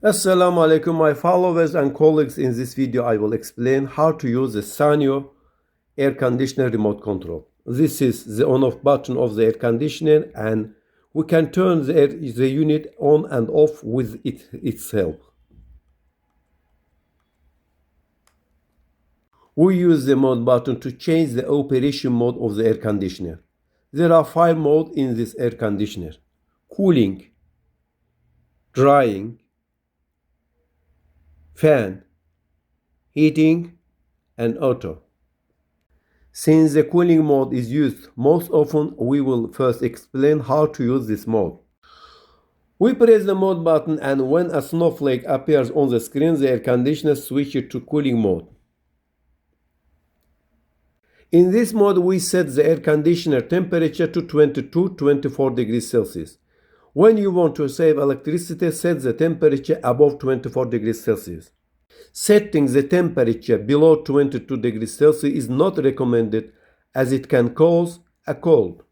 Assalamu alaikum, my followers and colleagues. In this video I will explain how to use the SANYO air conditioner remote control. This is the on-off button of the air conditioner, and we can turn the unit on and off with its help. We use the mode button to change the operation mode of the air conditioner. There are 5 modes in this air conditioner: cooling, drying, fan, heating, and auto. Since the cooling mode is used most often, we will first explain how to use this mode. We press the mode button, and when a snowflake appears on the screen, the air conditioner switches to cooling mode. In this mode, we set the air conditioner temperature to 22-24 degrees Celsius. When you want to save electricity, set the temperature above 24 degrees Celsius. Setting the temperature below 22 degrees Celsius is not recommended, as it can cause a cold.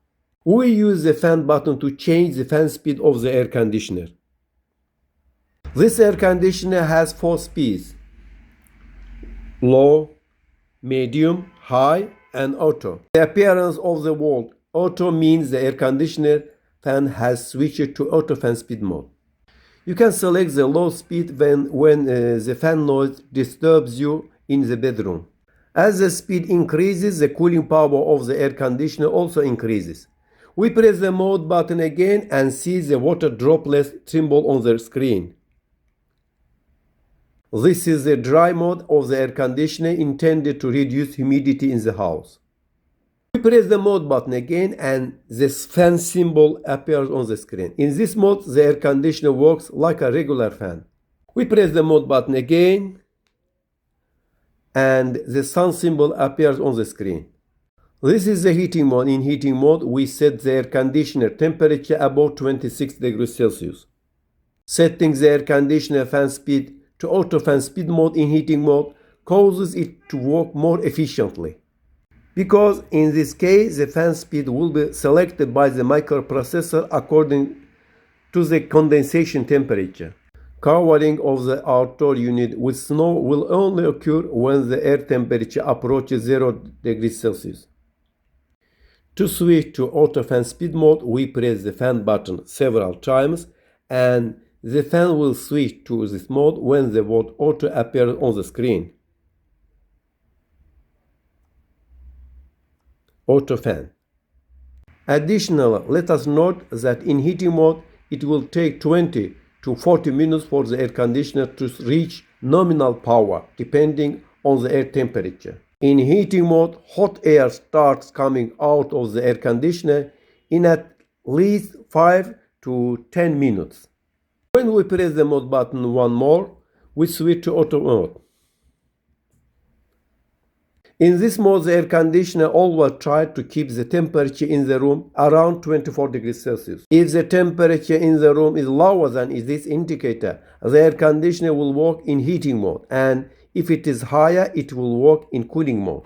We use the fan button to change the fan speed of the air conditioner. This air conditioner has 4 speeds: low, medium, high, and auto. The appearance of the word auto means the air conditioner fan has switched to auto fan speed mode. You can select the low speed when the fan noise disturbs you in the bedroom. As the speed increases, the cooling power of the air conditioner also increases. We press the mode button again and see the water droplets tremble on the screen. This is the dry mode of the air conditioner, intended to reduce humidity in the house. We press the mode button again and this fan symbol appears on the screen. In this mode, the air conditioner works like a regular fan. We press the mode button again and the sun symbol appears on the screen. This is the heating mode. In heating mode, we set the air conditioner temperature above 26 degrees Celsius. Setting the air conditioner fan speed to auto fan speed mode in heating mode causes it to work more efficiently, because in this case the fan speed will be selected by the microprocessor according to the condensation temperature. Covering of the outdoor unit with snow will only occur when the air temperature approaches 0 degrees Celsius. To switch to auto fan speed mode, we press the fan button several times, and the fan will switch to this mode when the word auto appears on the screen. Auto fan. Additionally, let us note that in heating mode, it will take 20 to 40 minutes for the air conditioner to reach nominal power, depending on the air temperature. In heating mode, hot air starts coming out of the air conditioner in at least 5 to 10 minutes. When we press the mode button one more, we switch to auto mode. In this mode, the air conditioner always tries to keep the temperature in the room around 24 degrees Celsius. If the temperature in the room is lower than this indicator, the air conditioner will work in heating mode, and if it is higher, it will work in cooling mode.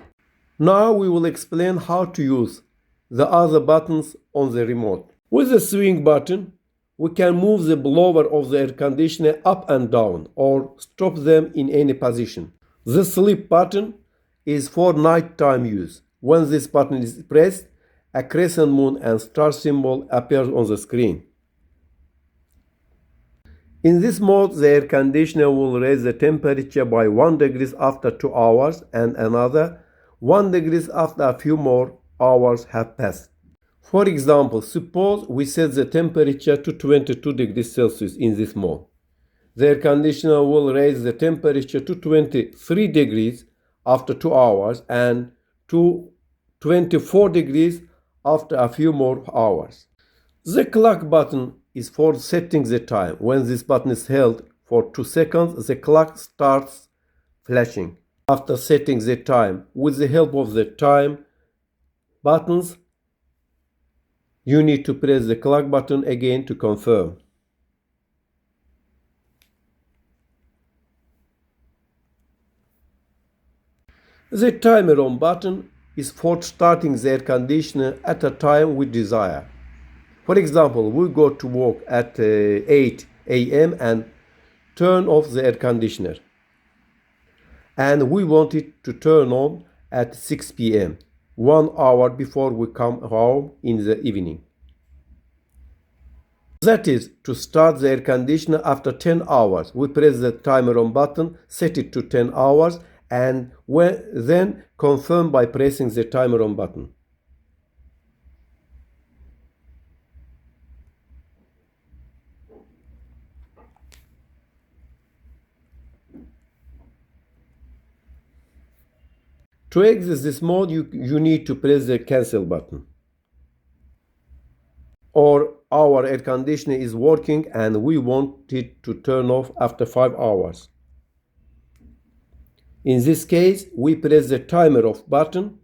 Now we will explain how to use the other buttons on the remote. With the swing button, we can move the blower of the air conditioner up and down or stop them in any position. The sleep button is for nighttime use. When this button is pressed, a crescent moon and star symbol appears on the screen. In this mode, the air conditioner will raise the temperature by 1 degree after 2 hours and another 1 degree after a few more hours have passed. For example, suppose we set the temperature to 22 degrees Celsius in this mode. The air conditioner will raise the temperature to 23 degrees after 2 hours and to 24 degrees after a few more hours. The clock button is for setting the time. When this button is held for 2 seconds, the clock starts flashing. After setting the time with the help of the time buttons, you need to press the clock button again to confirm. The timer on button is for starting the air conditioner at a time we desire. For example, we go to work at 8 a.m. and turn off the air conditioner. And we want it to turn on at 6 p.m., 1 hour before we come home in the evening. That is, to start the air conditioner after 10 hours. We press the timer on button, set it to 10 hours, and then confirm by pressing the timer on button. To exit this mode, you need to press the cancel button. Or our air conditioner is working and we want it to turn off after 5 hours. In this case, we press the timer off button,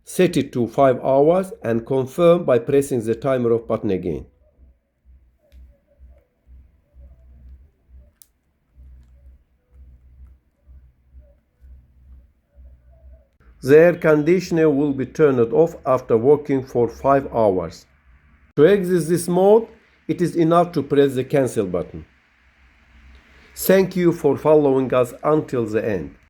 set it to 5 hours, and confirm by pressing the timer off button again. The air conditioner will be turned off after working for 5 hours. To exit this mode, it is enough to press the cancel button. Thank you for following us until the end.